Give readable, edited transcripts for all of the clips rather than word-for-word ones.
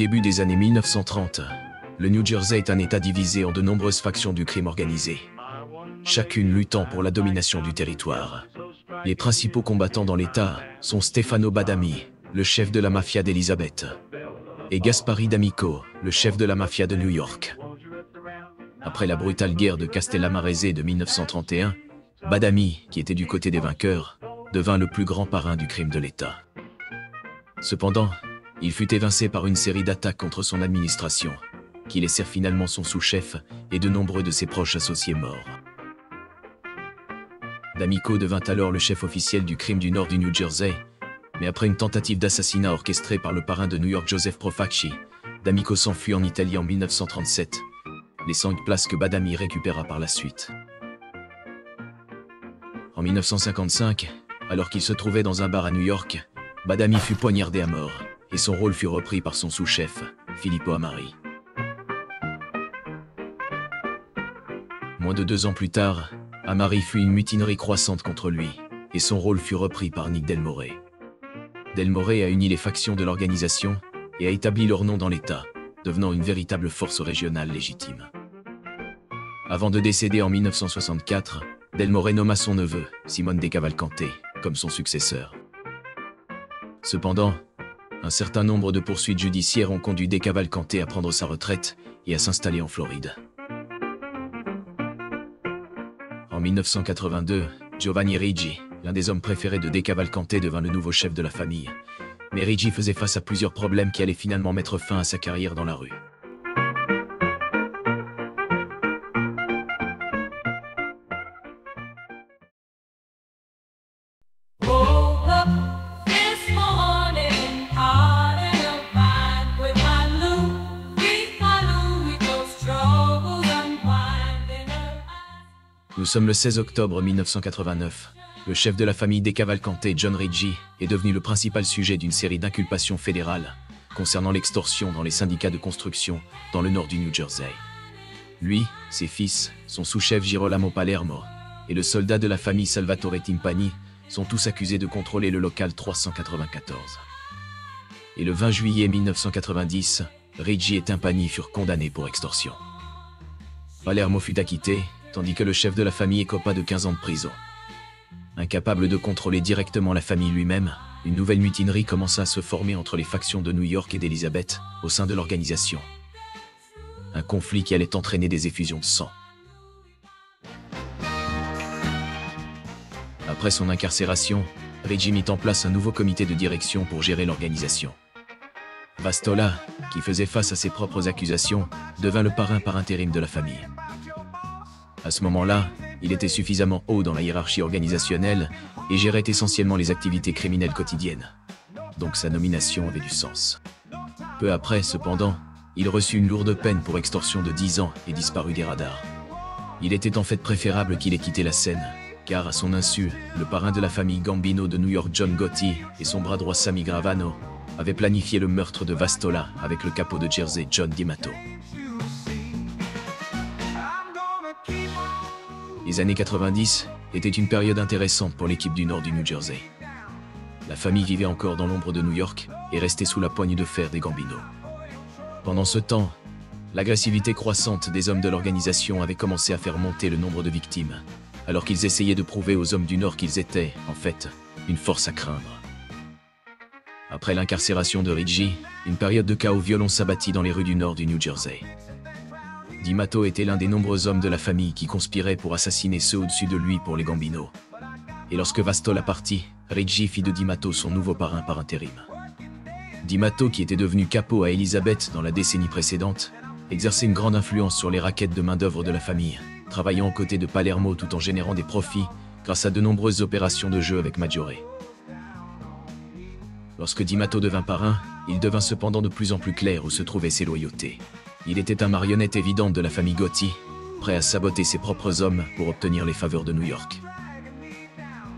début des années 1930, le New Jersey est un État divisé en de nombreuses factions du crime organisé, chacune luttant pour la domination du territoire. Les principaux combattants dans l'État sont Stefano Badami, le chef de la mafia d'Elizabeth, et Gaspari D'Amico, le chef de la mafia de New York. Après la brutale guerre de Castellamarese de 1931, Badami, qui était du côté des vainqueurs, devint le plus grand parrain du crime de l'État. Cependant, il fut évincé par une série d'attaques contre son administration, qui laissèrent finalement son sous-chef et de nombreux de ses proches associés morts. D'Amico devint alors le chef officiel du crime du nord du New Jersey, mais après une tentative d'assassinat orchestrée par le parrain de New York Joseph Profaci, D'Amico s'enfuit en Italie en 1937, laissant une place que Badami récupéra par la suite. En 1955, alors qu'il se trouvait dans un bar à New York, Badami fut poignardé à mort, et son rôle fut repris par son sous-chef, Filippo Amari. Moins de 2 ans plus tard, Amari fut une mutinerie croissante contre lui, et son rôle fut repris par Nick Delmore. Delmore a uni les factions de l'organisation et a établi leur nom dans l'État, devenant une véritable force régionale légitime. Avant de décéder en 1964, Delmore nomma son neveu, Simone De Cavalcante, comme son successeur. Cependant, un certain nombre de poursuites judiciaires ont conduit De Cavalcante à prendre sa retraite et à s'installer en Floride. En 1982, Giovanni Ricci, l'un des hommes préférés de De Cavalcante, devint le nouveau chef de la famille. Mais Ricci faisait face à plusieurs problèmes qui allaient finalement mettre fin à sa carrière dans la rue. Nous sommes le 16 octobre 1989. Le chef de la famille De Cavalcante, John Ricci, est devenu le principal sujet d'une série d'inculpations fédérales concernant l'extorsion dans les syndicats de construction dans le nord du New Jersey. Lui, ses fils, son sous-chef Girolamo Palermo et le soldat de la famille Salvatore Timpani sont tous accusés de contrôler le local 394. Et le 20 juillet 1990, Ricci et Timpani furent condamnés pour extorsion. Palermo fut acquitté, tandis que le chef de la famille écopa de 15 ans de prison. Incapable de contrôler directement la famille lui-même, une nouvelle mutinerie commença à se former entre les factions de New York et d'Elizabeth au sein de l'organisation. Un conflit qui allait entraîner des effusions de sang. Après son incarcération, Ricci mit en place un nouveau comité de direction pour gérer l'organisation. Vastola, qui faisait face à ses propres accusations, devint le parrain par intérim de la famille. À ce moment-là, il était suffisamment haut dans la hiérarchie organisationnelle et gérait essentiellement les activités criminelles quotidiennes. Donc sa nomination avait du sens. Peu après, cependant, il reçut une lourde peine pour extorsion de 10 ans et disparut des radars. Il était en fait préférable qu'il ait quitté la scène, car à son insu, le parrain de la famille Gambino de New York, John Gotti, et son bras droit Sammy Gravano avaient planifié le meurtre de Vastola avec le capot de Jersey John D'Amato. Les années 90 étaient une période intéressante pour l'équipe du nord du New Jersey. La famille vivait encore dans l'ombre de New York et restait sous la poigne de fer des Gambino. Pendant ce temps, l'agressivité croissante des hommes de l'organisation avait commencé à faire monter le nombre de victimes, alors qu'ils essayaient de prouver aux hommes du Nord qu'ils étaient, en fait, une force à craindre. Après l'incarcération de Ricci, une période de chaos violent s'abattit dans les rues du nord du New Jersey. D'Amato était l'un des nombreux hommes de la famille qui conspiraient pour assassiner ceux au-dessus de lui pour les Gambino. Et lorsque Vastola partit, Ricci fit de D'Amato son nouveau parrain par intérim. D'Amato, qui était devenu capo à Elizabeth dans la décennie précédente, exerçait une grande influence sur les raquettes de main-d'œuvre de la famille, travaillant aux côtés de Palermo tout en générant des profits grâce à de nombreuses opérations de jeu avec Maggiore. Lorsque D'Amato devint parrain, il devint cependant de plus en plus clair où se trouvaient ses loyautés. Il était un marionnette évidente de la famille Gotti, prêt à saboter ses propres hommes pour obtenir les faveurs de New York.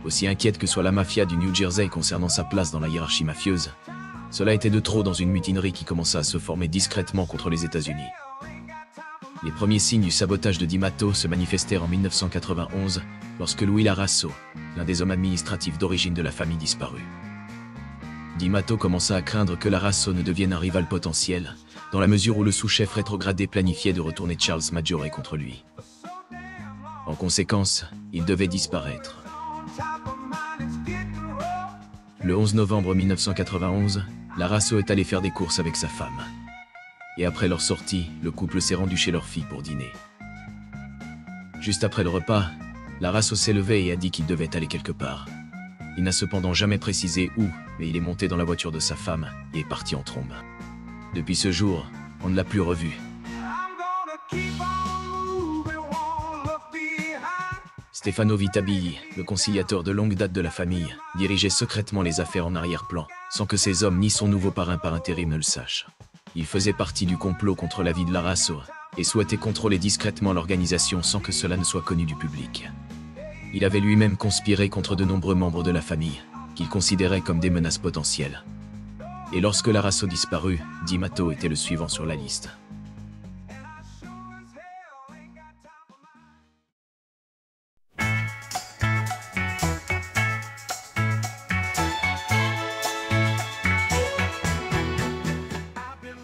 Aussi inquiète que soit la mafia du New Jersey concernant sa place dans la hiérarchie mafieuse, cela était de trop dans une mutinerie qui commença à se former discrètement contre les États-Unis. Les premiers signes du sabotage de D'Amato se manifestèrent en 1991, lorsque Louis Larasso, l'un des hommes administratifs d'origine de la famille, disparut. D'Amato commença à craindre que l'Arasso ne devienne un rival potentiel, dans la mesure où le sous-chef rétrogradé planifiait de retourner Charles Maggiore contre lui. En conséquence, il devait disparaître. Le 11 novembre 1991, l'Arasso est allé faire des courses avec sa femme. Et après leur sortie, le couple s'est rendu chez leur fille pour dîner. Juste après le repas, l'Arasso s'est levé et a dit qu'il devait aller quelque part. Il n'a cependant jamais précisé où, mais il est monté dans la voiture de sa femme et est parti en trombe. Depuis ce jour, on ne l'a plus revu. Stefano Vitabilli, le conciliateur de longue date de la famille, dirigeait secrètement les affaires en arrière-plan, sans que ses hommes ni son nouveau parrain par intérim ne le sachent. Il faisait partie du complot contre la vie de l'Arasso et souhaitait contrôler discrètement l'organisation sans que cela ne soit connu du public. Il avait lui-même conspiré contre de nombreux membres de la famille, qu'il considérait comme des menaces potentielles. Et lorsque l'Arasso disparut, D'Amato était le suivant sur la liste.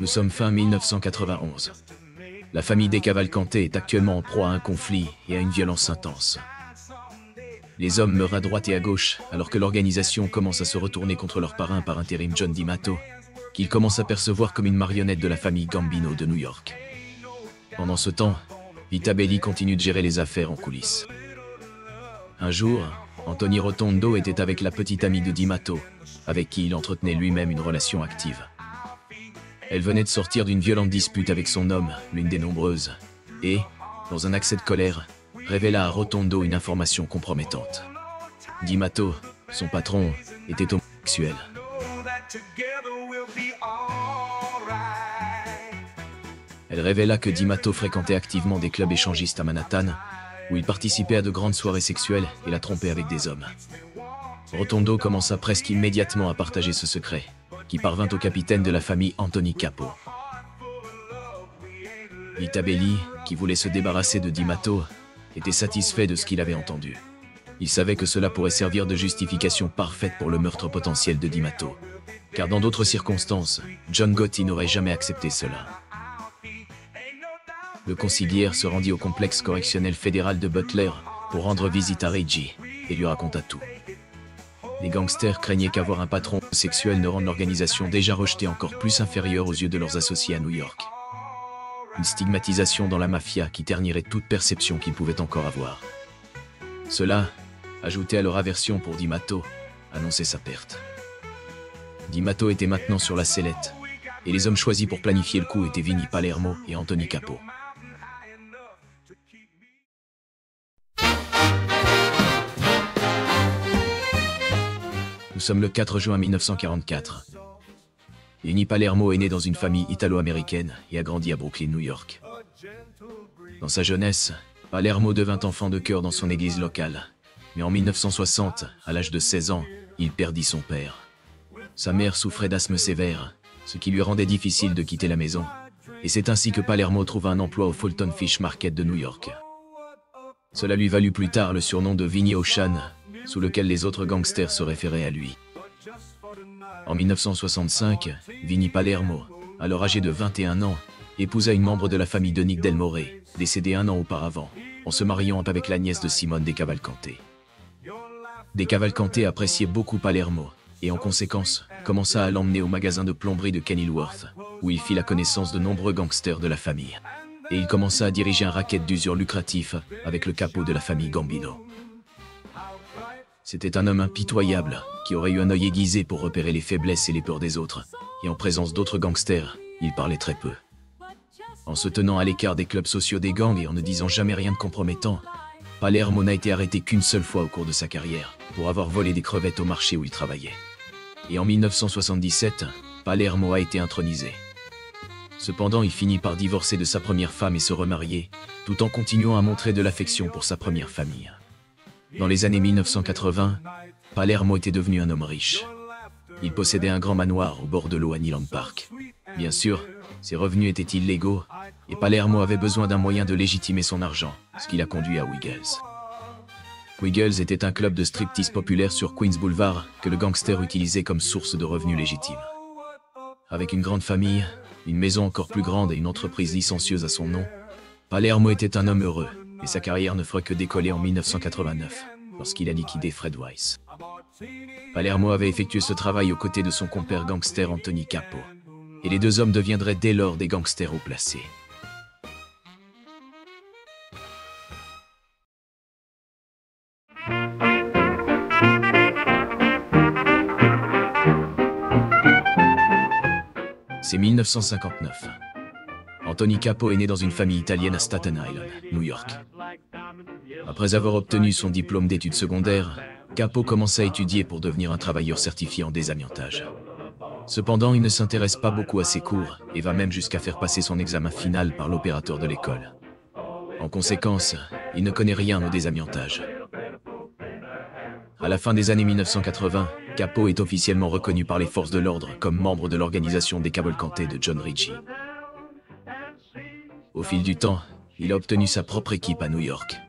Nous sommes fin 1991. La famille des Cavalcante est actuellement en proie à un conflit et à une violence intense. Les hommes meurent à droite et à gauche, alors que l'organisation commence à se retourner contre leur parrain par intérim John D'Amato, qu'ils commencent à percevoir comme une marionnette de la famille Gambino de New York. Pendant ce temps, Vitabelli continue de gérer les affaires en coulisses. Un jour, Anthony Rotondo était avec la petite amie de D'Amato, avec qui il entretenait lui-même une relation active. Elle venait de sortir d'une violente dispute avec son homme, l'une des nombreuses, et, dans un accès de colère, révéla à Rotondo une information compromettante. D'Amato, son patron, était homosexuel. Elle révéla que D'Amato fréquentait activement des clubs échangistes à Manhattan, où il participait à de grandes soirées sexuelles et la trompait avec des hommes. Rotondo commença presque immédiatement à partager ce secret, qui parvint au capitaine de la famille Anthony Capo. Vitabelli, qui voulait se débarrasser de D'Amato, était satisfait de ce qu'il avait entendu. Il savait que cela pourrait servir de justification parfaite pour le meurtre potentiel de D'Amato, car dans d'autres circonstances, John Gotti n'aurait jamais accepté cela. Le conciliaire se rendit au complexe correctionnel fédéral de Butler pour rendre visite à Reggie et lui raconta tout. Les gangsters craignaient qu'avoir un patron homosexuel ne rende l'organisation déjà rejetée encore plus inférieure aux yeux de leurs associés à New York. Une stigmatisation dans la mafia qui ternirait toute perception qu'ils pouvaient encore avoir. Cela, ajouté à leur aversion pour D'Amato, annonçait sa perte. D'Amato était maintenant sur la sellette, et les hommes choisis pour planifier le coup étaient Vinnie Palermo et Anthony Capo. Nous sommes le 4 juin 1944. Vinnie Palermo est né dans une famille italo-américaine et a grandi à Brooklyn, New York. Dans sa jeunesse, Palermo devint enfant de chœur dans son église locale. Mais en 1960, à l'âge de 16 ans, il perdit son père. Sa mère souffrait d'asthme sévère, ce qui lui rendait difficile de quitter la maison. Et c'est ainsi que Palermo trouva un emploi au Fulton Fish Market de New York. Cela lui valut plus tard le surnom de Vinnie Ocean, sous lequel les autres gangsters se référaient à lui. En 1965, Vinnie Palermo, alors âgé de 21 ans, épousa une membre de la famille de Nick Del More, décédée un an auparavant, en se mariant avec la nièce de Simone De Cavalcante. De Cavalcante appréciait beaucoup Palermo, et en conséquence, commença à l'emmener au magasin de plomberie de Kenilworth, où il fit la connaissance de nombreux gangsters de la famille. Et il commença à diriger un racket d'usure lucratif avec le capot de la famille Gambino. C'était un homme impitoyable, qui aurait eu un œil aiguisé pour repérer les faiblesses et les peurs des autres, et en présence d'autres gangsters, il parlait très peu. En se tenant à l'écart des clubs sociaux des gangs et en ne disant jamais rien de compromettant, Palermo n'a été arrêté qu'une seule fois au cours de sa carrière, pour avoir volé des crevettes au marché où il travaillait. Et en 1977, Palermo a été intronisé. Cependant, il finit par divorcer de sa première femme et se remarier, tout en continuant à montrer de l'affection pour sa première famille. Dans les années 1980, Palermo était devenu un homme riche. Il possédait un grand manoir au bord de l'eau à Niland Park. Bien sûr, ses revenus étaient illégaux, et Palermo avait besoin d'un moyen de légitimer son argent, ce qui l'a conduit à Wiggles. Wiggles était un club de striptease populaire sur Queens Boulevard que le gangster utilisait comme source de revenus légitimes. Avec une grande famille, une maison encore plus grande et une entreprise licencieuse à son nom, Palermo était un homme heureux, et sa carrière ne fera que décoller en 1989, lorsqu'il a liquidé Fred Weiss. Palermo avait effectué ce travail aux côtés de son compère gangster Anthony Capo, et les deux hommes deviendraient dès lors des gangsters haut placés. C'est 1959. Anthony Capo est né dans une famille italienne à Staten Island, New York. Après avoir obtenu son diplôme d'études secondaires, Capo commence à étudier pour devenir un travailleur certifié en désamiantage. Cependant, il ne s'intéresse pas beaucoup à ses cours et va même jusqu'à faire passer son examen final par l'opérateur de l'école. En conséquence, il ne connaît rien au désamiantage. À la fin des années 1980, Capo est officiellement reconnu par les forces de l'ordre comme membre de l'organisation des Cavalcantes de John Ritchie. Au fil du temps, il a obtenu sa propre équipe à New York.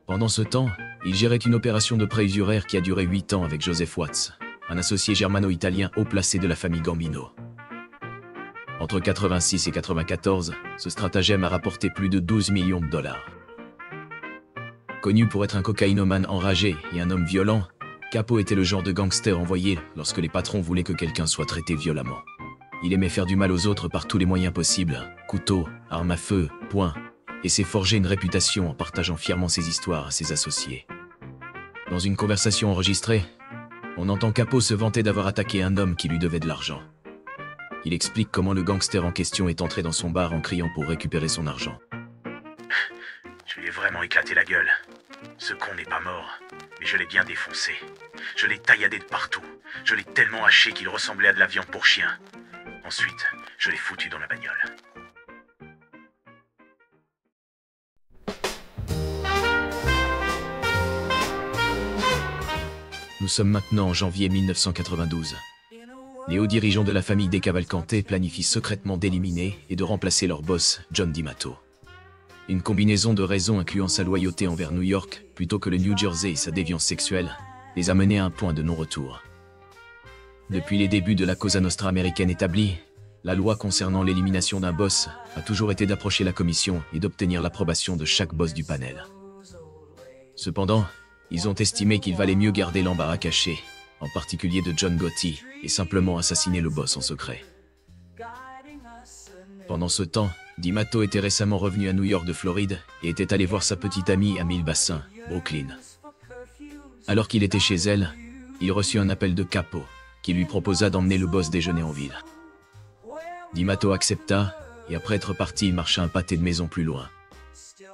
Pendant ce temps, il gérait une opération de prêt usuraire qui a duré 8 ans avec Joseph Watts, un associé germano-italien haut placé de la famille Gambino. Entre 86 et 94, ce stratagème a rapporté plus de 12 millions de dollars. Connu pour être un cocaïnomane enragé et un homme violent, Capo était le genre de gangster envoyé lorsque les patrons voulaient que quelqu'un soit traité violemment. Il aimait faire du mal aux autres par tous les moyens possibles, couteaux, armes à feu, poings, et s'est forgé une réputation en partageant fièrement ses histoires à ses associés. Dans une conversation enregistrée, on entend Capo se vanter d'avoir attaqué un homme qui lui devait de l'argent. Il explique comment le gangster en question est entré dans son bar en criant pour récupérer son argent. Je lui ai vraiment éclaté la gueule. Ce con n'est pas mort, mais je l'ai bien défoncé. Je l'ai tailladé de partout. Je l'ai tellement haché qu'il ressemblait à de la viande pour chien. Ensuite, je l'ai foutu dans la bagnole. Nous sommes maintenant en janvier 1992. Les hauts dirigeants de la famille des Cavalcantes planifient secrètement d'éliminer et de remplacer leur boss, John D'Amato. Une combinaison de raisons incluant sa loyauté envers New York, plutôt que le New Jersey et sa déviance sexuelle, les a menés à un point de non-retour. Depuis les débuts de la Cosa Nostra américaine établie, la loi concernant l'élimination d'un boss a toujours été d'approcher la commission et d'obtenir l'approbation de chaque boss du panel. Cependant, ils ont estimé qu'il valait mieux garder l'embarras caché, en particulier de John Gotti, et simplement assassiner le boss en secret. Pendant ce temps, D'Amato était récemment revenu à New York de Floride et était allé voir sa petite amie à Milbassin, Brooklyn. Alors qu'il était chez elle, il reçut un appel de Capo, qui lui proposa d'emmener le boss déjeuner en ville. D'Amato accepta, et après être parti, il marcha un pâté de maison plus loin.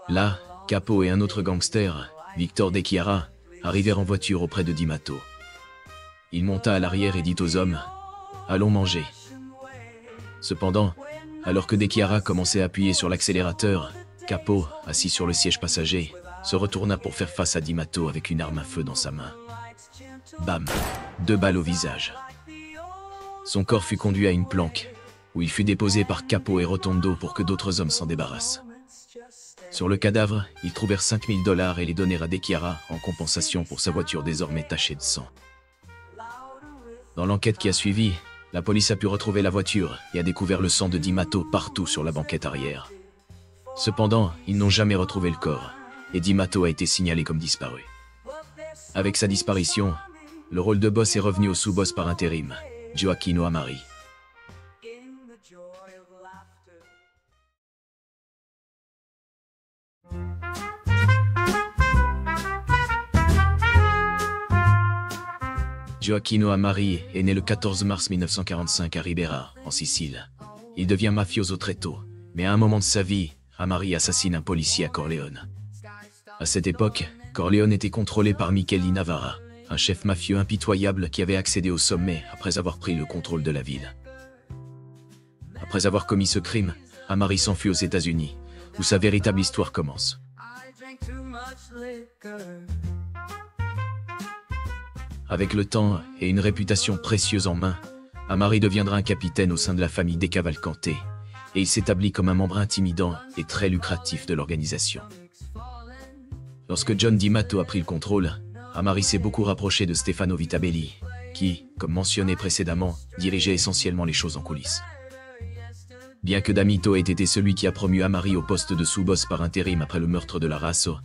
Là, Capo et un autre gangster, Victor De Chiara, arrivèrent en voiture auprès de D'Amato. Il monta à l'arrière et dit aux hommes « Allons manger ». Cependant, alors que De Chiara commençait à appuyer sur l'accélérateur, Capo, assis sur le siège passager, se retourna pour faire face à D'Amato avec une arme à feu dans sa main. Bam! 2 balles au visage. Son corps fut conduit à une planque, où il fut déposé par Capo et Rotondo pour que d'autres hommes s'en débarrassent. Sur le cadavre, ils trouvèrent 5 000 $ et les donnèrent à De Chiara en compensation pour sa voiture désormais tachée de sang. Dans l'enquête qui a suivi, la police a pu retrouver la voiture et a découvert le sang de D'Amato partout sur la banquette arrière. Cependant, ils n'ont jamais retrouvé le corps, et D'Amato a été signalé comme disparu. Avec sa disparition, le rôle de boss est revenu au sous-boss par intérim, Gioacchino Amari. Gioacchino Amari est né le 14 mars 1945 à Ribera, en Sicile. Il devient mafioso très tôt, mais à un moment de sa vie, Amari assassine un policier à Corleone. À cette époque, Corleone était contrôlé par Michele Navarra, un chef mafieux impitoyable qui avait accédé au sommet après avoir pris le contrôle de la ville. Après avoir commis ce crime, Amari s'enfuit aux États-Unis, où sa véritable histoire commence. Avec le temps et une réputation précieuse en main, Amari deviendra un capitaine au sein de la famille des Cavalcantes, et il s'établit comme un membre intimidant et très lucratif de l'organisation. Lorsque John D'Amato a pris le contrôle, Amari s'est beaucoup rapproché de Stefano Vitabelli, qui, comme mentionné précédemment, dirigeait essentiellement les choses en coulisses. Bien que D'Amato ait été celui qui a promu Amari au poste de sous-boss par intérim après le meurtre de Larasso,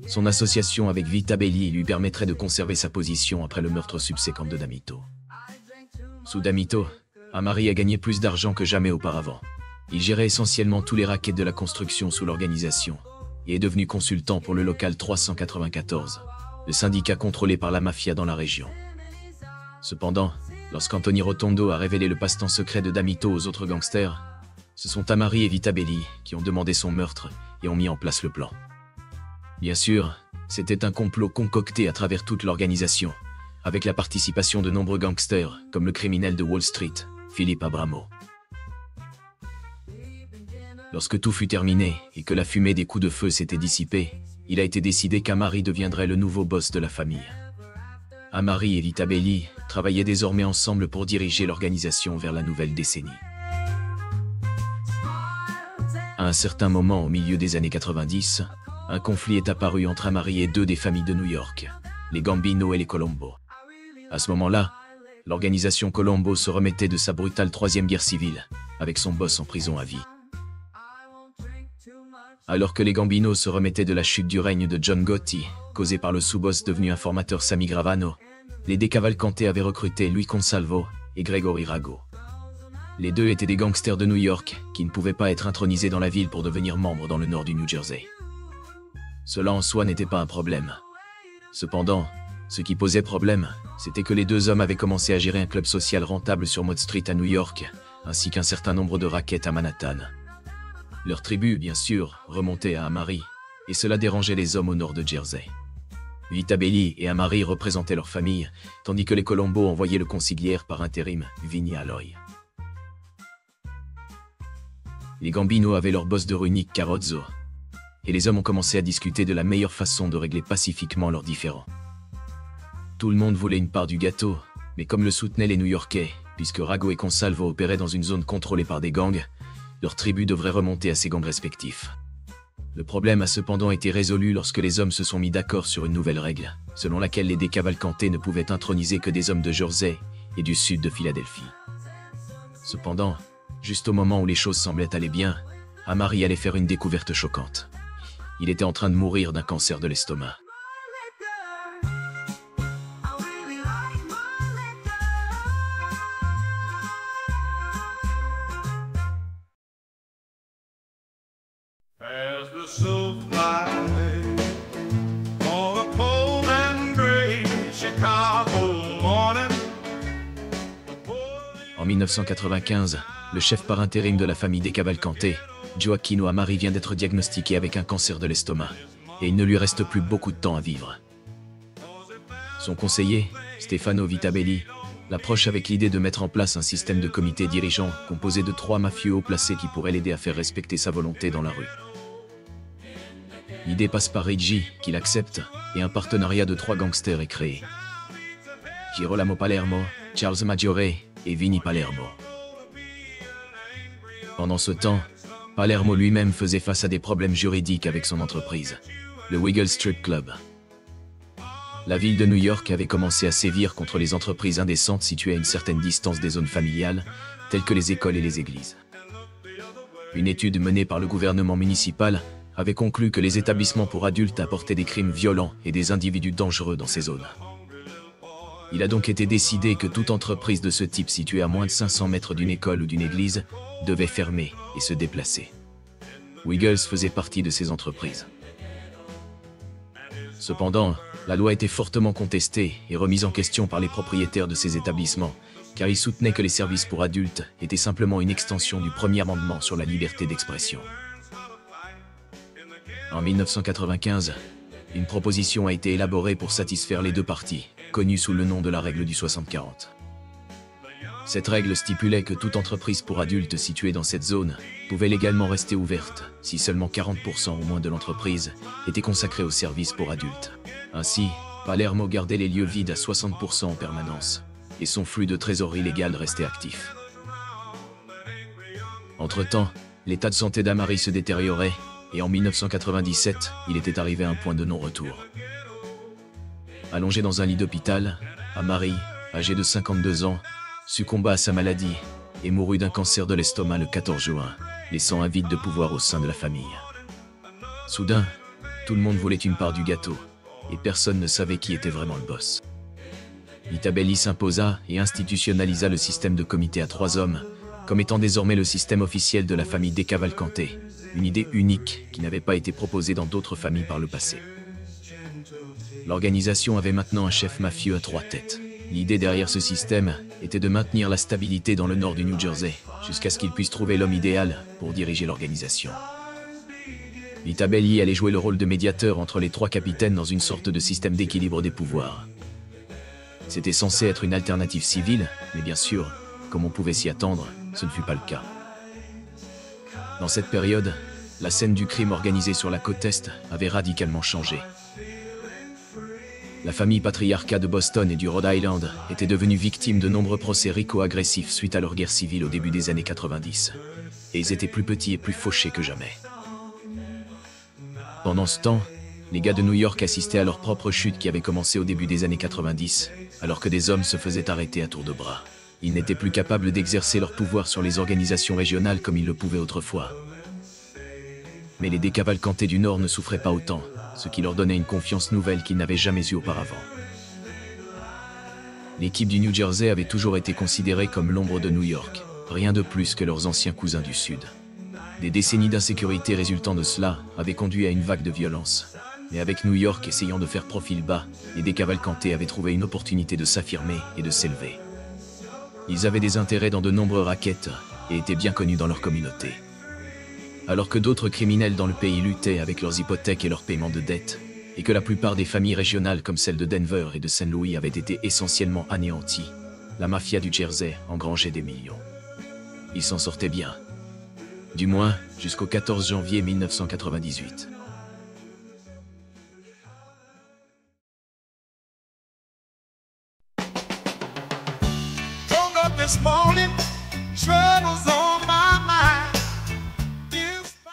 son association avec Vitabelli lui permettrait de conserver sa position après le meurtre subséquent de D'Amato. Sous D'Amato, Amari a gagné plus d'argent que jamais auparavant. Il gérait essentiellement tous les rackets de la construction sous l'organisation et est devenu consultant pour le local 394, le syndicat contrôlé par la mafia dans la région. Cependant, lorsqu'Anthony Rotondo a révélé le passe-temps secret de D'Amato aux autres gangsters, ce sont Amari et Vitabelli qui ont demandé son meurtre et ont mis en place le plan. Bien sûr, c'était un complot concocté à travers toute l'organisation, avec la participation de nombreux gangsters, comme le criminel de Wall Street, Philippe Abramo. Lorsque tout fut terminé et que la fumée des coups de feu s'était dissipée, il a été décidé qu'Amari deviendrait le nouveau boss de la famille. Amari et Vitabelli travaillaient désormais ensemble pour diriger l'organisation vers la nouvelle décennie. À un certain moment au milieu des années 90, un conflit est apparu entre Amari et deux des familles de New York, les Gambino et les Colombo. À ce moment-là, l'organisation Colombo se remettait de sa brutale troisième guerre civile, avec son boss en prison à vie. Alors que les Gambino se remettaient de la chute du règne de John Gotti, causée par le sous-boss devenu informateur Sammy Gravano, les Decavalcante avaient recruté Louis Consalvo et Gregory Rago. Les deux étaient des gangsters de New York qui ne pouvaient pas être intronisés dans la ville pour devenir membres dans le nord du New Jersey. Cela en soi n'était pas un problème. Cependant, ce qui posait problème, c'était que les deux hommes avaient commencé à gérer un club social rentable sur Mott Street à New York, ainsi qu'un certain nombre de rackets à Manhattan. Leur tribu, bien sûr, remontait à Amari, et cela dérangeait les hommes au nord de Jersey. Vitabelli et Amari représentaient leur famille, tandis que les Colombo envoyaient le consiglière par intérim, Vinny Aloy. Les Gambino avaient leur boss de rue Nick Carozzo, et les hommes ont commencé à discuter de la meilleure façon de régler pacifiquement leurs différends. Tout le monde voulait une part du gâteau, mais comme le soutenaient les New-Yorkais, puisque Rago et Consalvo opéraient dans une zone contrôlée par des gangs, leurs tribus devraient remonter à ces gangs respectifs. Le problème a cependant été résolu lorsque les hommes se sont mis d'accord sur une nouvelle règle, selon laquelle les Decavalcante ne pouvaient introniser que des hommes de Jersey et du sud de Philadelphie. Cependant, juste au moment où les choses semblaient aller bien, Amari allait faire une découverte choquante. Il était en train de mourir d'un cancer de l'estomac. As the soup light on a cold and gray Chicago morning. En 1995, le chef par intérim de la famille Decavalcante, Gioacchino Amari, vient d'être diagnostiqué avec un cancer de l'estomac, et il ne lui reste plus beaucoup de temps à vivre. Son conseiller, Stefano Vitabelli, l'approche avec l'idée de mettre en place un système de comité dirigeant composé de 3 mafieux haut placés qui pourraient l'aider à faire respecter sa volonté dans la rue. L'idée passe par Reggie, qui l'accepte, et un partenariat de 3 gangsters est créé. Girolamo Palermo, Charles Maggiore et Vinny Palermo. Pendant ce temps, Palermo lui-même faisait face à des problèmes juridiques avec son entreprise, le Wiggle Strip Club. La ville de New York avait commencé à sévir contre les entreprises indécentes situées à une certaine distance des zones familiales, telles que les écoles et les églises. Une étude menée par le gouvernement municipal avait conclu que les établissements pour adultes apportaient des crimes violents et des individus dangereux dans ces zones. Il a donc été décidé que toute entreprise de ce type située à moins de 500 mètres d'une école ou d'une église devait fermer et se déplacer. Wiggles faisait partie de ces entreprises. Cependant, la loi était fortement contestée et remise en question par les propriétaires de ces établissements, car ils soutenaient que les services pour adultes étaient simplement une extension du premier amendement sur la liberté d'expression. En 1995, une proposition a été élaborée pour satisfaire les deux parties, connue sous le nom de la règle du 60-40. Cette règle stipulait que toute entreprise pour adultes située dans cette zone pouvait légalement rester ouverte si seulement 40% au moins de l'entreprise était consacrée aux services pour adultes. Ainsi, Palermo gardait les lieux vides à 60% en permanence, et son flux de trésorerie légale restait actif. Entre-temps, l'état de santé d'Amari se détériorait, et en 1997, il était arrivé à un point de non-retour. Allongé dans un lit d'hôpital, Amari, âgé de 52 ans, succomba à sa maladie et mourut d'un cancer de l'estomac le 14 juin, laissant un vide de pouvoir au sein de la famille. Soudain, tout le monde voulait une part du gâteau, et personne ne savait qui était vraiment le boss. Vita Belli s'imposa et institutionnalisa le système de comité à 3 hommes, comme étant désormais le système officiel de la famille Decavalcante, une idée unique qui n'avait pas été proposée dans d'autres familles par le passé. L'organisation avait maintenant un chef mafieux à 3 têtes. L'idée derrière ce système était de maintenir la stabilité dans le nord du New Jersey, jusqu'à ce qu'il puisse trouver l'homme idéal pour diriger l'organisation. Vita Belli allait jouer le rôle de médiateur entre les 3 capitaines dans une sorte de système d'équilibre des pouvoirs. C'était censé être une alternative civile, mais bien sûr, comme on pouvait s'y attendre, ce ne fut pas le cas. Dans cette période, la scène du crime organisé sur la côte Est avait radicalement changé. La famille patriarcat de Boston et du Rhode Island était devenue victime de nombreux procès rico-agressifs suite à leur guerre civile au début des années 90. Et ils étaient plus petits et plus fauchés que jamais. Pendant ce temps, les gars de New York assistaient à leur propre chute qui avait commencé au début des années 90, alors que des hommes se faisaient arrêter à tour de bras. Ils n'étaient plus capables d'exercer leur pouvoir sur les organisations régionales comme ils le pouvaient autrefois. Mais les Decavalcante du Nord ne souffraient pas autant, ce qui leur donnait une confiance nouvelle qu'ils n'avaient jamais eue auparavant. L'équipe du New Jersey avait toujours été considérée comme l'ombre de New York, rien de plus que leurs anciens cousins du Sud. Des décennies d'insécurité résultant de cela avaient conduit à une vague de violence. Mais avec New York essayant de faire profil bas, les Decavalcante avaient trouvé une opportunité de s'affirmer et de s'élever. Ils avaient des intérêts dans de nombreux rackets et étaient bien connus dans leur communauté. Alors que d'autres criminels dans le pays luttaient avec leurs hypothèques et leurs paiements de dettes, et que la plupart des familles régionales comme celle de Denver et de Saint-Louis avaient été essentiellement anéanties, la mafia du Jersey engrangeait des millions. Ils s'en sortaient bien. Du moins, jusqu'au 14 janvier 1998.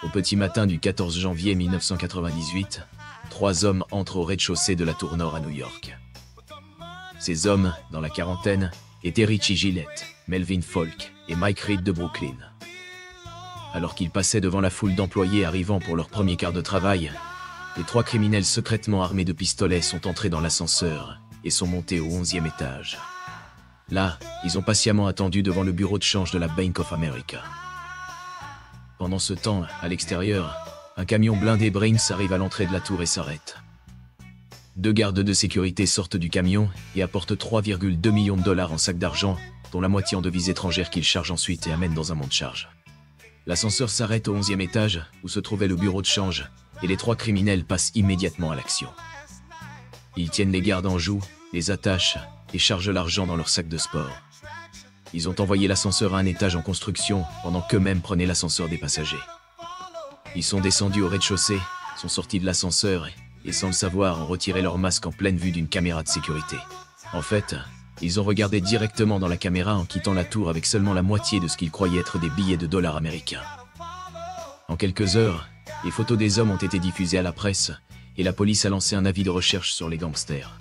Au petit matin du 14 janvier 1998, 3 hommes entrent au rez-de-chaussée de la Tour Nord à New York. Ces hommes, dans la quarantaine, étaient Richie Gillette, Melvin Falk et Mike Reed de Brooklyn. Alors qu'ils passaient devant la foule d'employés arrivant pour leur premier quart de travail, les 3 criminels secrètement armés de pistolets sont entrés dans l'ascenseur et sont montés au 11e étage. Là, ils ont patiemment attendu devant le bureau de change de la Bank of America. Pendant ce temps, à l'extérieur, un camion blindé Brinks arrive à l'entrée de la tour et s'arrête. 2 gardes de sécurité sortent du camion et apportent 3,2 millions de dollars en sacs d'argent, dont la moitié en devises étrangères qu'ils chargent ensuite et amènent dans un monte-charge. L'ascenseur s'arrête au 11e étage, où se trouvait le bureau de change, et les 3 criminels passent immédiatement à l'action. Ils tiennent les gardes en joue, les attachent et chargent l'argent dans leur sac de sport. Ils ont envoyé l'ascenseur à un étage en construction, pendant qu'eux-mêmes prenaient l'ascenseur des passagers. Ils sont descendus au rez-de-chaussée, sont sortis de l'ascenseur et sans le savoir ont retiré leur masque en pleine vue d'une caméra de sécurité. En fait, ils ont regardé directement dans la caméra en quittant la tour avec seulement la moitié de ce qu'ils croyaient être des billets de dollars américains. En quelques heures, les photos des hommes ont été diffusées à la presse et la police a lancé un avis de recherche sur les gangsters.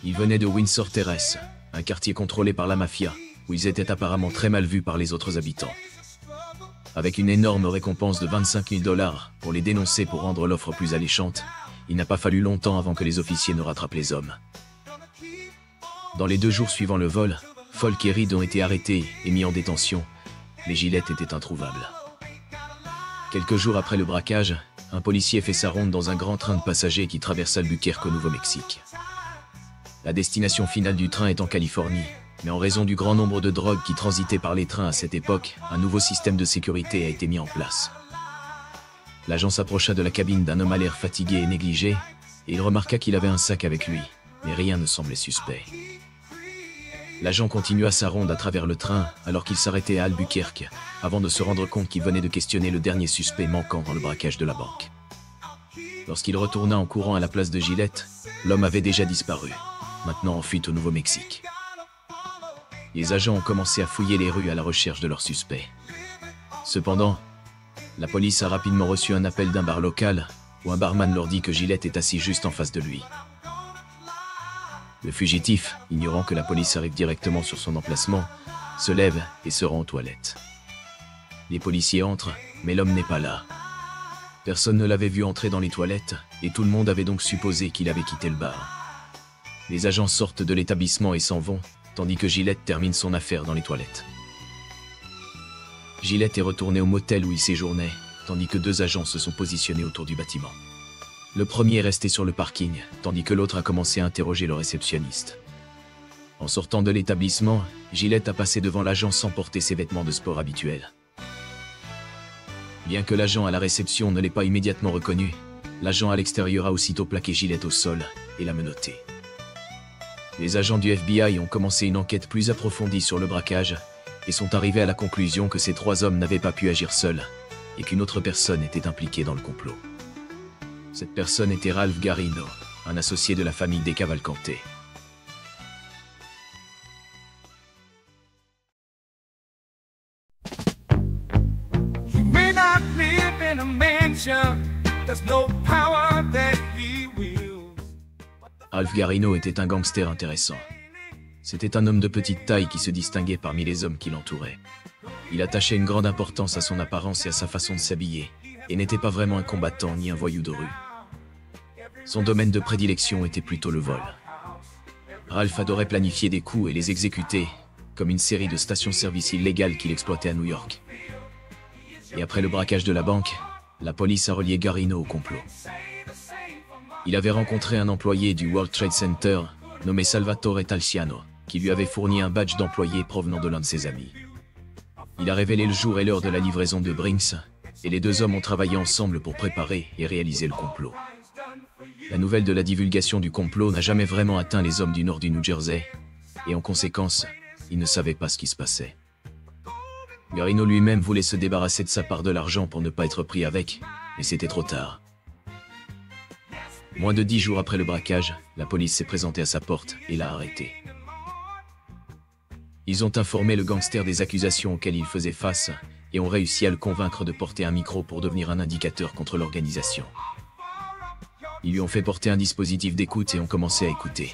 Ils venaient de Windsor Terrace, un quartier contrôlé par la mafia, où ils étaient apparemment très mal vus par les autres habitants. Avec une énorme récompense de 25 000 dollars pour les dénoncer pour rendre l'offre plus alléchante, il n'a pas fallu longtemps avant que les officiers ne rattrapent les hommes. Dans les 2 jours suivant le vol, Falk et Reed ont été arrêtés et mis en détention. Les Gillettes étaient introuvables. Quelques jours après le braquage, un policier fait sa ronde dans un grand train de passagers qui traverse Albuquerque au Nouveau-Mexique. La destination finale du train est en Californie, mais en raison du grand nombre de drogues qui transitaient par les trains à cette époque, un nouveau système de sécurité a été mis en place. L'agent s'approcha de la cabine d'un homme à l'air fatigué et négligé, et il remarqua qu'il avait un sac avec lui, mais rien ne semblait suspect. L'agent continua sa ronde à travers le train alors qu'il s'arrêtait à Albuquerque, avant de se rendre compte qu'il venait de questionner le dernier suspect manquant dans le braquage de la banque. Lorsqu'il retourna en courant à la place de Gillette, l'homme avait déjà disparu, maintenant en fuite au Nouveau-Mexique. Les agents ont commencé à fouiller les rues à la recherche de leur suspect. Cependant, La police a rapidement reçu un appel d'un bar local, où un barman leur dit que Gillette est assis juste en face de lui. Le fugitif, ignorant que la police arrive directement sur son emplacement, se lève et se rend aux toilettes. Les policiers entrent, mais l'homme n'est pas là. Personne ne l'avait vu entrer dans les toilettes, et tout le monde avait donc supposé qu'il avait quitté le bar. Les agents sortent de l'établissement et s'en vont, tandis que Gillette termine son affaire dans les toilettes. Gillette est retourné au motel où il séjournait, tandis que 2 agents se sont positionnés autour du bâtiment. Le premier est resté sur le parking, tandis que l'autre a commencé à interroger le réceptionniste. En sortant de l'établissement, Gillette a passé devant l'agent sans porter ses vêtements de sport habituels. Bien que l'agent à la réception ne l'ait pas immédiatement reconnu, l'agent à l'extérieur a aussitôt plaqué Gillette au sol et l'a menotté. Les agents du FBI ont commencé une enquête plus approfondie sur le braquage et sont arrivés à la conclusion que ces 3 hommes n'avaient pas pu agir seuls et qu'une autre personne était impliquée dans le complot. Cette personne était Ralph Garino, un associé de la famille des Cavalcante. He may not live in a mansion, there's no power that he wields. Ralph Garino était un gangster intéressant. C'était un homme de petite taille qui se distinguait parmi les hommes qui l'entouraient. Il attachait une grande importance à son apparence et à sa façon de s'habiller, et n'était pas vraiment un combattant ni un voyou de rue. Son domaine de prédilection était plutôt le vol. Ralph adorait planifier des coups et les exécuter, comme une série de stations-service illégales qu'il exploitait à New York. Et après le braquage de la banque, la police a relié Garino au complot. Il avait rencontré un employé du World Trade Center, nommé Salvatore Talciano, qui lui avait fourni un badge d'employé provenant de l'un de ses amis. Il a révélé le jour et l'heure de la livraison de Brinks, et les 2 hommes ont travaillé ensemble pour préparer et réaliser le complot. La nouvelle de la divulgation du complot n'a jamais vraiment atteint les hommes du nord du New Jersey, et en conséquence, ils ne savaient pas ce qui se passait. Garino lui-même voulait se débarrasser de sa part de l'argent pour ne pas être pris avec, mais c'était trop tard. Moins de 10 jours après le braquage, la police s'est présentée à sa porte et l'a arrêté. Ils ont informé le gangster des accusations auxquelles il faisait face et ont réussi à le convaincre de porter un micro pour devenir un indicateur contre l'organisation. Ils lui ont fait porter un dispositif d'écoute et ont commencé à écouter.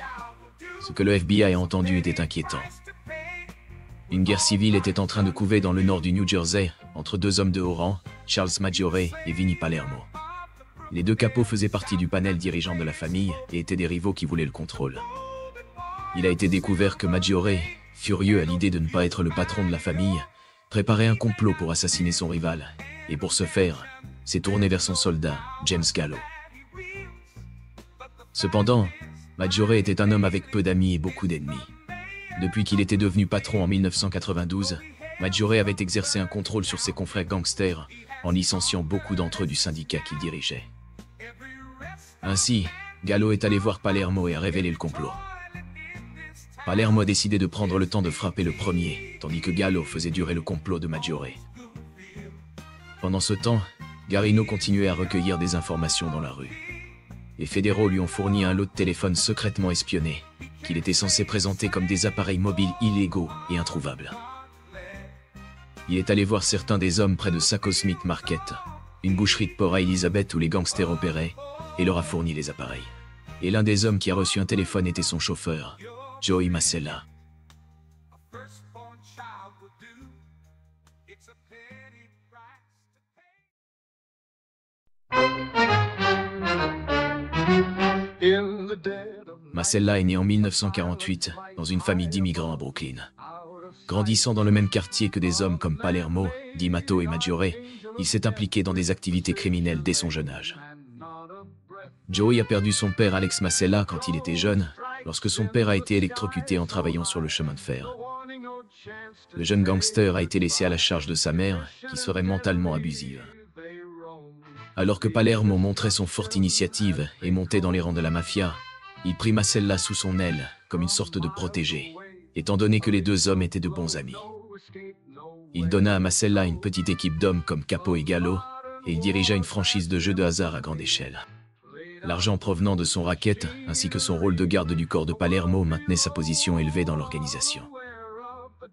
Ce que le FBI a entendu était inquiétant. Une guerre civile était en train de couver dans le nord du New Jersey entre 2 hommes de haut rang, Charles Maggiore et Vinnie Palermo. Les 2 capots faisaient partie du panel dirigeant de la famille et étaient des rivaux qui voulaient le contrôle. Il a été découvert que Maggiore, furieux à l'idée de ne pas être le patron de la famille, préparait un complot pour assassiner son rival, et pour ce faire, s'est tourné vers son soldat, James Gallo. Cependant, Maggiore était un homme avec peu d'amis et beaucoup d'ennemis. Depuis qu'il était devenu patron en 1992, Maggiore avait exercé un contrôle sur ses confrères gangsters en licenciant beaucoup d'entre eux du syndicat qu'il dirigeait. Ainsi, Gallo est allé voir Palermo et a révélé le complot. Palermo a décidé de prendre le temps de frapper le premier, tandis que Gallo faisait durer le complot de Maggiore. Pendant ce temps, Garino continuait à recueillir des informations dans la rue. Les fédéraux lui ont fourni un lot de téléphones secrètement espionnés, qu'il était censé présenter comme des appareils mobiles illégaux et introuvables. Il est allé voir certains des hommes près de Saco Smith Market, une boucherie de Port Elizabeth où les gangsters opéraient, et leur a fourni les appareils. Et l'un des hommes qui a reçu un téléphone était son chauffeur, Joey Masella. Masella est né en 1948 dans une famille d'immigrants à Brooklyn. Grandissant dans le même quartier que des hommes comme Palermo, Di Matteo et Maggiore, il s'est impliqué dans des activités criminelles dès son jeune âge. Joey a perdu son père Alex Masella quand il était jeune, lorsque son père a été électrocuté en travaillant sur le chemin de fer. Le jeune gangster a été laissé à la charge de sa mère, qui serait mentalement abusive. Alors que Palermo montrait son forte initiative et montait dans les rangs de la mafia, il prit Masella sous son aile, comme une sorte de protégé, étant donné que les 2 hommes étaient de bons amis. Il donna à Masella une petite équipe d'hommes comme Capo et Gallo, et il dirigea une franchise de jeux de hasard à grande échelle. L'argent provenant de son racket, ainsi que son rôle de garde du corps de Palermo, maintenait sa position élevée dans l'organisation.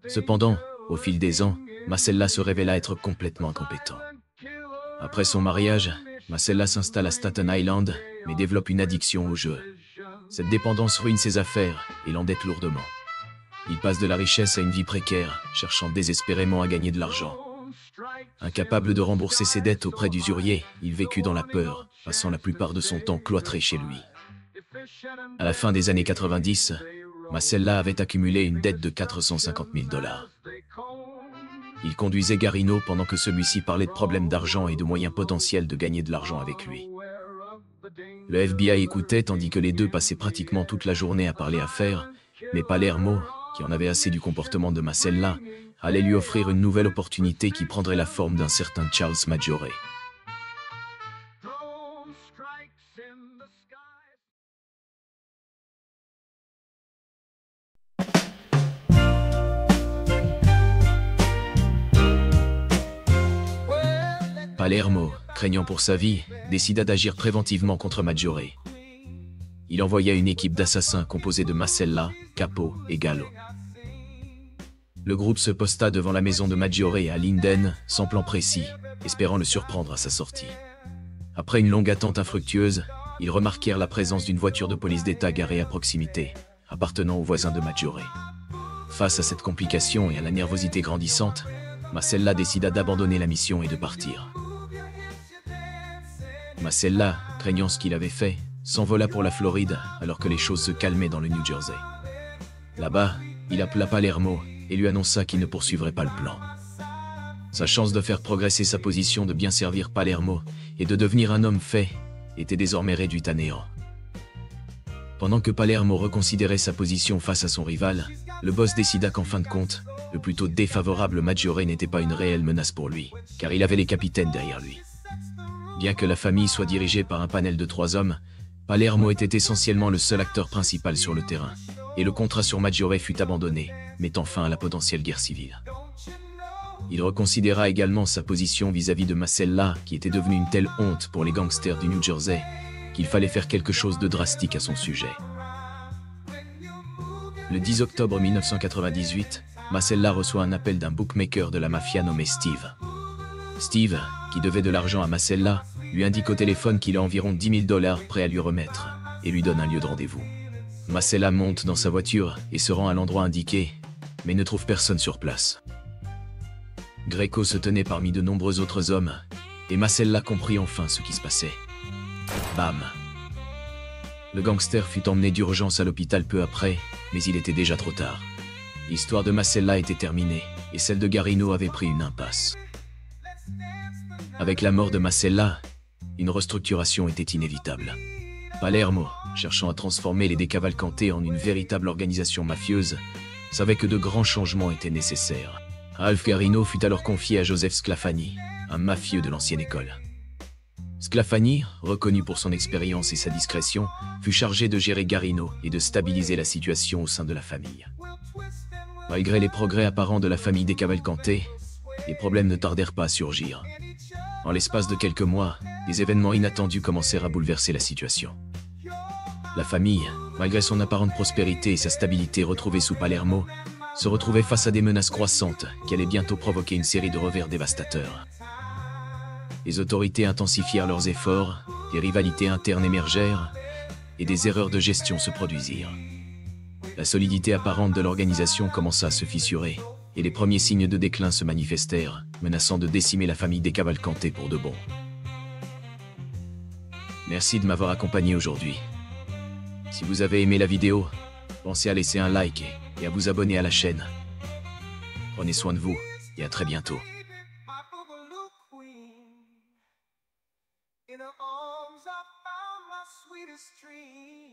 Cependant, au fil des ans, Masella se révéla être complètement incompétent. Après son mariage, Marcella s'installe à Staten Island, mais développe une addiction au jeu. Cette dépendance ruine ses affaires et l'endette lourdement. Il passe de la richesse à une vie précaire, cherchant désespérément à gagner de l'argent. Incapable de rembourser ses dettes auprès d'usuriers, il vécut dans la peur, passant la plupart de son temps cloîtré chez lui. À la fin des années 90, Marcella avait accumulé une dette de 450 000 $. Il conduisait Garino pendant que celui-ci parlait de problèmes d'argent et de moyens potentiels de gagner de l'argent avec lui. Le FBI écoutait tandis que les deux passaient pratiquement toute la journée à parler affaires, mais Palermo, qui en avait assez du comportement de Marcella, allait lui offrir une nouvelle opportunité qui prendrait la forme d'un certain Charles Maggiore. Palermo, craignant pour sa vie, décida d'agir préventivement contre Maggiore. Il envoya une équipe d'assassins composée de Marcella, Capo et Gallo. Le groupe se posta devant la maison de Maggiore à Linden, sans plan précis, espérant le surprendre à sa sortie. Après une longue attente infructueuse, ils remarquèrent la présence d'une voiture de police d'État garée à proximité, appartenant aux voisins de Maggiore. Face à cette complication et à la nervosité grandissante, Marcella décida d'abandonner la mission et de partir. Marcella, craignant ce qu'il avait fait, s'envola pour la Floride alors que les choses se calmaient dans le New Jersey. Là-bas, il appela Palermo et lui annonça qu'il ne poursuivrait pas le plan. Sa chance de faire progresser sa position de bien servir Palermo et de devenir un homme fait était désormais réduite à néant. Pendant que Palermo reconsidérait sa position face à son rival, le boss décida qu'en fin de compte, le plutôt défavorable Maggiore n'était pas une réelle menace pour lui, car il avait les capitaines derrière lui. Bien que la famille soit dirigée par un panel de 3 hommes, Palermo était essentiellement le seul acteur principal sur le terrain, et le contrat sur Maggiore fut abandonné, mettant fin à la potentielle guerre civile. Il reconsidéra également sa position vis-à-vis de Marcella, qui était devenue une telle honte pour les gangsters du New Jersey, qu'il fallait faire quelque chose de drastique à son sujet. Le 10 octobre 1998, Marcella reçoit un appel d'un bookmaker de la mafia nommé Steve. Steve, qui devait de l'argent à Marcella, lui indique au téléphone qu'il a environ 10 000 $ prêts à lui remettre, et lui donne un lieu de rendez-vous. Marcella monte dans sa voiture et se rend à l'endroit indiqué, mais ne trouve personne sur place. Greco se tenait parmi de nombreux autres hommes, et Marcella comprit enfin ce qui se passait. Bam! Le gangster fut emmené d'urgence à l'hôpital peu après, mais il était déjà trop tard. L'histoire de Marcella était terminée, et celle de Garino avait pris une impasse. Avec la mort de Marcella, une restructuration était inévitable. Palermo, cherchant à transformer les Decavalcante en une véritable organisation mafieuse, savait que de grands changements étaient nécessaires. Ralph Garino fut alors confié à Joseph Sclafani, un mafieux de l'ancienne école. Sclafani, reconnu pour son expérience et sa discrétion, fut chargé de gérer Garino et de stabiliser la situation au sein de la famille. Malgré les progrès apparents de la famille Decavalcante, les problèmes ne tardèrent pas à surgir. En l'espace de quelques mois, des événements inattendus commencèrent à bouleverser la situation. La famille, malgré son apparente prospérité et sa stabilité retrouvée sous Palermo, se retrouvait face à des menaces croissantes qui allaient bientôt provoquer une série de revers dévastateurs. Les autorités intensifièrent leurs efforts, des rivalités internes émergèrent et des erreurs de gestion se produisirent. La solidité apparente de l'organisation commença à se fissurer et les premiers signes de déclin se manifestèrent, menaçant de décimer la famille Decavalcante pour de bon. Merci de m'avoir accompagné aujourd'hui. Si vous avez aimé la vidéo, pensez à laisser un like et à vous abonner à la chaîne. Prenez soin de vous et à très bientôt. In her arms I found my sweetest dream.